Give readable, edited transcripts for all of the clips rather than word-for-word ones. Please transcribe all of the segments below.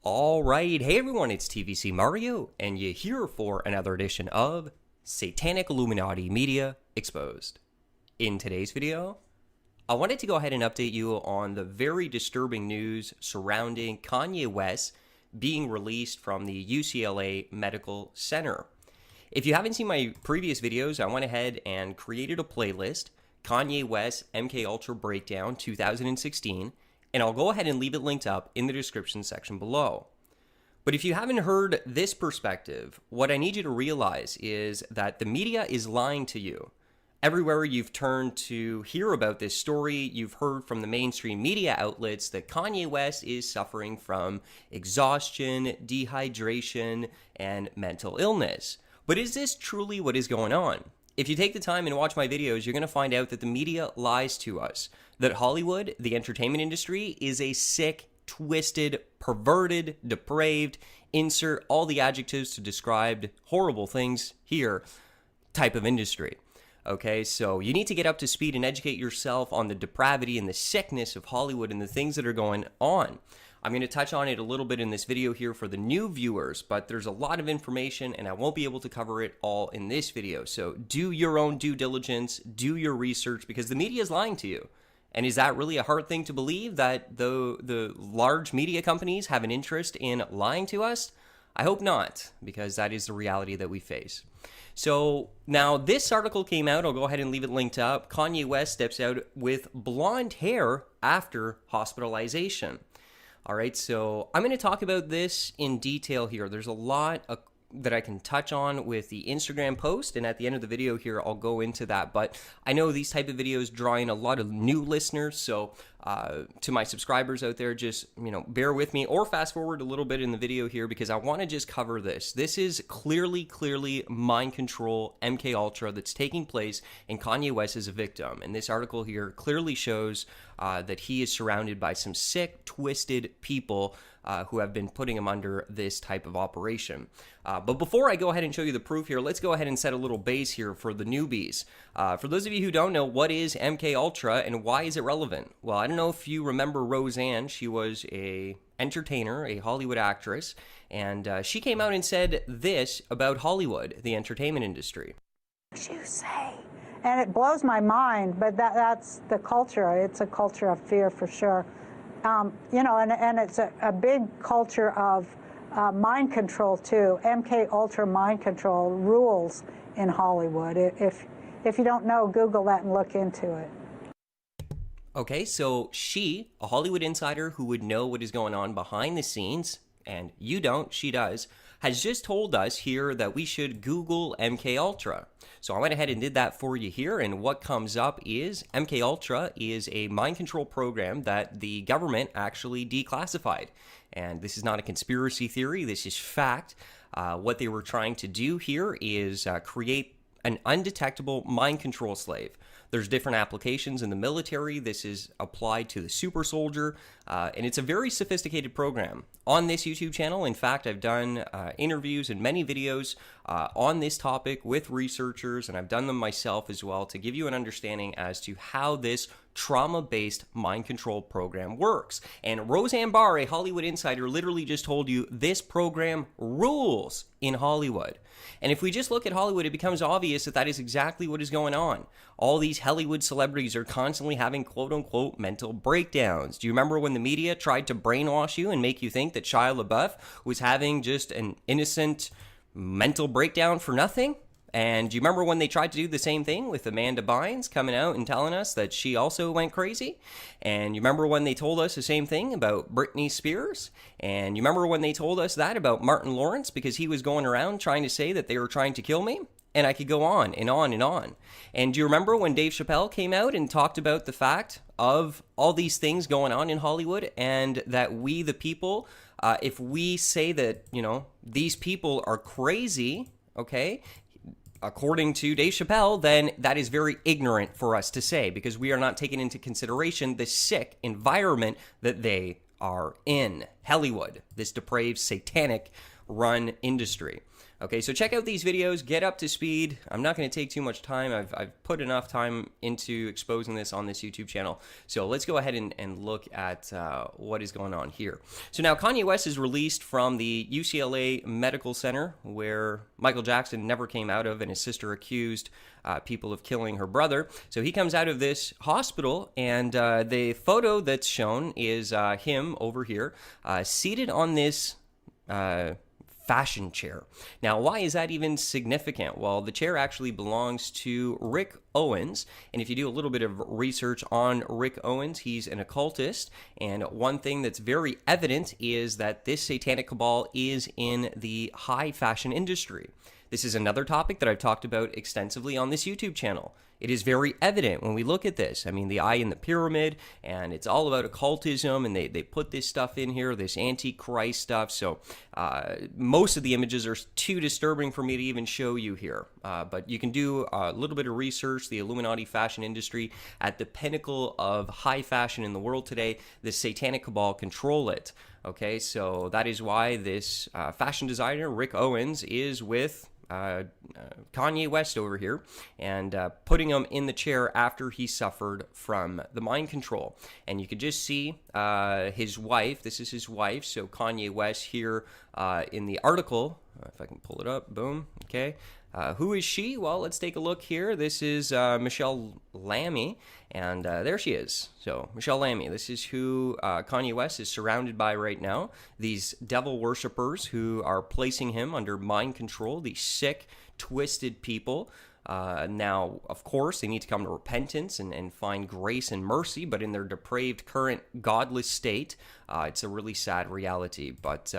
All right, hey everyone, it's TVC Mario, and you're here for another edition of Satanic Illuminati Media Exposed. In today's video, I wanted to go ahead and update you on the very disturbing news surrounding Kanye West being released from the UCLA Medical Center. If you haven't seen my previous videos, I went ahead and created a playlist, Kanye West MKUltra Breakdown 2016, and I'll go ahead and leave it linked up in the description section below. But if you haven't heard this perspective, what I need you to realize is that the media is lying to you. Everywhere you've turned to hear about this story, you've heard from the mainstream media outlets that Kanye West is suffering from exhaustion, dehydration, and mental illness. But is this truly what is going on? If you take the time and watch my videos, you're going to find out that the media lies to us. That Hollywood, the entertainment industry, is a sick, twisted, perverted, depraved, insert all the adjectives to describe horrible things here, type of industry. Okay, so you need to get up to speed and educate yourself on the depravity and the sickness of Hollywood and the things that are going on. I'm going to touch on it a little bit in this video here for the new viewers, but there's a lot of information and I won't be able to cover it all in this video. So do your own due diligence, do your research, because the media is lying to you. And is that really a hard thing to believe, that the large media companies have an interest in lying to us? I hope not, because that is the reality that we face. So now this article came out. I'll go ahead and leave it linked up. Kanye West steps out with blonde hair after hospitalization. All right, so I'm going to talk about this in detail here. There's a lot that I can touch on with the Instagram post, and at the end of the video here, I'll go into that. But I know these type of videos draw in a lot of new listeners, so to my subscribers out there, just, bear with me or fast forward a little bit in the video here, because I want to just cover this. This is clearly mind control MKUltra that's taking place, and Kanye West is a victim. And this article here clearly shows that he is surrounded by some sick, twisted people who have been putting him under this type of operation. But before I go ahead and show you the proof here, let's go ahead and set a little base here for the newbies. For those of you who don't know, what is MKUltra and why is it relevant? Well, I don't know if you remember Roseanne. She was a entertainer, a Hollywood actress, and she came out and said this about Hollywood, the entertainment industry. You say, and it blows my mind, but that's the culture. It's a culture of fear for sure. And it's a big culture of mind control too. MKUltra mind control rules in Hollywood. If you don't know, Google that and look into it. Okay, so she, a Hollywood insider who would know what is going on behind the scenes, and you don't, she does, has just told us here that we should Google MKUltra. So I went ahead and did that for you here, and what comes up is MKUltra is a mind control program that the government actually declassified. And this is not a conspiracy theory, this is fact. What they were trying to do here is create an undetectable mind control slave. There's different applications in the military. This is applied to the super soldier, and it's a very sophisticated program. On this YouTube channel, in fact, I've done interviews and many videos on this topic with researchers, and I've done them myself as well to give you an understanding as to how this trauma-based mind control program works. And Roseanne Barr, a Hollywood insider, literally just told you this program rules in Hollywood. And if we just look at Hollywood, it becomes obvious that that is exactly what is going on. All these Hollywood celebrities are constantly having quote-unquote mental breakdowns. Do you remember when the media tried to brainwash you and make you think that Shia LaBeouf was having just an innocent mental breakdown for nothing? And do you remember when they tried to do the same thing with Amanda Bynes coming out and telling us that she also went crazy? And you remember when they told us the same thing about Britney Spears? And you remember when they told us that about Martin Lawrence because he was going around trying to say that they were trying to kill me? And I could go on and on and on. And do you remember when Dave Chappelle came out and talked about the fact of all these things going on in Hollywood, and that we, the people, if we say that, these people are crazy, okay, according to Dave Chappelle, then that is very ignorant for us to say, because we are not taking into consideration the sick environment that they are in. Hollywood, this depraved, satanic run industry. Okay, so check out these videos, get up to speed. I'm not going to take too much time. I've put enough time into exposing this on this YouTube channel. So let's go ahead and look at what is going on here. So now Kanye West is released from the UCLA Medical Center, where Michael Jackson never came out of, and his sister accused people of killing her brother. So he comes out of this hospital, and the photo that's shown is him over here, seated on this fashion chair. Now, why is that even significant? Well, the chair actually belongs to Rick Owens, and if you do a little bit of research on Rick Owens, he's an occultist, and one thing that's very evident is that this satanic cabal is in the high fashion industry. This is another topic that I've talked about extensively on this YouTube channel. It is very evident when we look at this. I mean, the eye in the pyramid, and it's all about occultism, and they put this stuff in here, this antichrist stuff. So most of the images are too disturbing for me to even show you here. But you can do a little bit of research. The Illuminati fashion industry, at the pinnacle of high fashion in the world today, the satanic cabal control it. Okay, so that is why this fashion designer, Rick Owens, is with Kanye West over here, and putting him in the chair after he suffered from the mind control. And you could just see his wife. This is his wife. So Kanye West here in the article, if I can pull it up, boom, okay. Who is she? Well, let's take a look here. This is Michelle Lammy, and there she is. So Michelle Lammy, this is who Kanye West is surrounded by right now. These devil worshippers who are placing him under mind control, these sick, twisted people. Now, of course, they need to come to repentance and find grace and mercy, but in their depraved, current, godless state, it's a really sad reality. But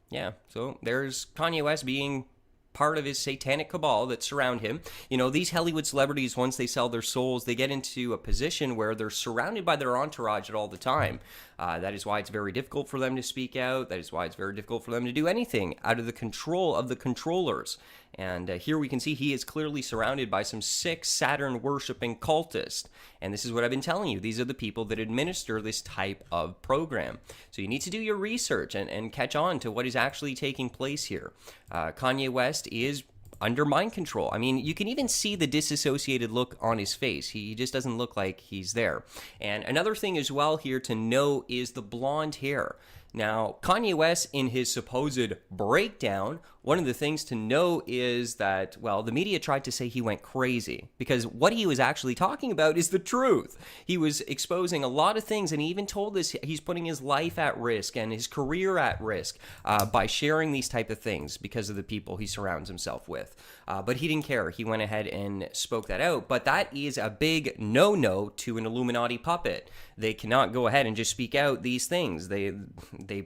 yeah, so there's Kanye West being part of his satanic cabal that surround him. You know, these Hollywood celebrities, once they sell their souls, they get into a position where they're surrounded by their entourage at all the time. That is why it's very difficult for them to speak out. That is why it's very difficult for them to do anything out of the control of the controllers. And here we can see he is clearly surrounded by some sick Saturn-worshipping cultists. And this is what I've been telling you. These are the people that administer this type of program. So you need to do your research and catch on to what is actually taking place here. Kanye West is under mind control. I mean, you can even see the disassociated look on his face. He just doesn't look like he's there. And another thing as well here to know is the blonde hair. Now, Kanye West, in his supposed breakdown, one of the things to know is that, well, the media tried to say he went crazy because what he was actually talking about is the truth. He was exposing a lot of things, and he even told us he's putting his life at risk and his career at risk by sharing these type of things because of the people he surrounds himself with. But he didn't care. He went ahead and spoke that out. But that is a big no-no to an Illuminati puppet. They cannot go ahead and just speak out these things. They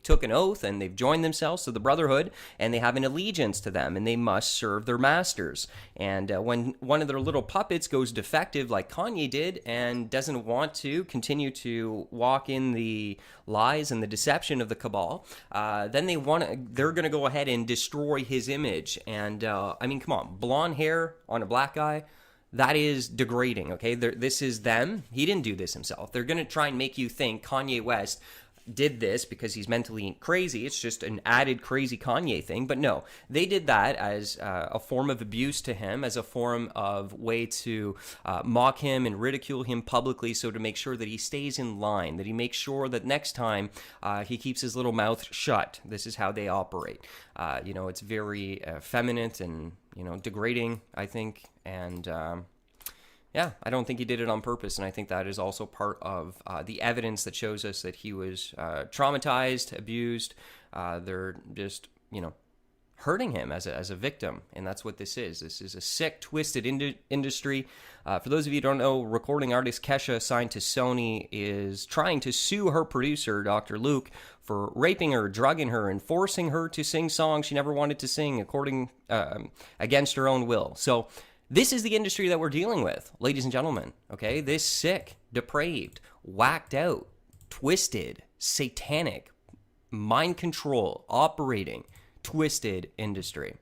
took an oath, and they've joined themselves to the Brotherhood, and they have an allegiance to them, and they must serve their masters. And when one of their little puppets goes defective like Kanye did and doesn't want to continue to walk in the lies and the deception of the cabal, then they're going to go ahead and destroy his image. And I mean, come on, blonde hair on a black guy, that is degrading, okay? This is them. He didn't do this himself. They're going to try and make you think Kanye West did this because he's mentally crazy. It's just an added crazy Kanye thing. But no, they did that as a form of abuse to him, as a form of way to mock him and ridicule him publicly, so to make sure that he stays in line, that he makes sure that next time he keeps his little mouth shut. This is how they operate. You know, it's very effeminate and, you know, degrading, I think. And yeah, I don't think he did it on purpose, and I think that is also part of the evidence that shows us that he was traumatized, abused. They're just, you know, hurting him as a victim, and that's what this is. This is a sick, twisted industry. For those of you who don't know, recording artist Kesha, signed to Sony, is trying to sue her producer, Dr. Luke, for raping her, drugging her, and forcing her to sing songs she never wanted to sing against her own will. So this is the industry that we're dealing with, ladies and gentlemen, okay? This sick, depraved, whacked out, twisted, satanic, mind control, operating, twisted industry.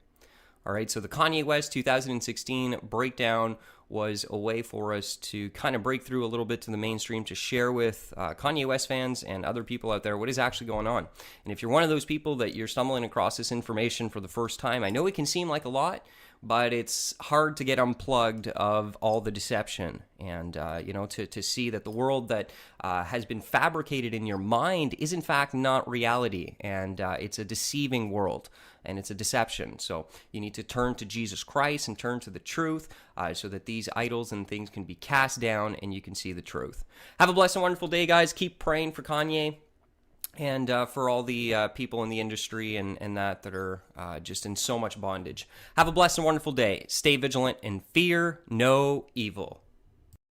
All right, so the Kanye West 2016 breakdown was a way for us to kind of break through a little bit to the mainstream, to share with Kanye West fans and other people out there what is actually going on. And if you're one of those people that you're stumbling across this information for the first time, I know it can seem like a lot, but it's hard to get unplugged of all the deception and, to see that the world that has been fabricated in your mind is in fact not reality, and it's a deceiving world and it's a deception. So you need to turn to Jesus Christ and turn to the truth so that these idols and things can be cast down and you can see the truth. Have a blessed and wonderful day, guys. Keep praying for Kanye and for all the people in the industry and that are just in so much bondage. Have a blessed and wonderful day. Stay vigilant and fear no evil.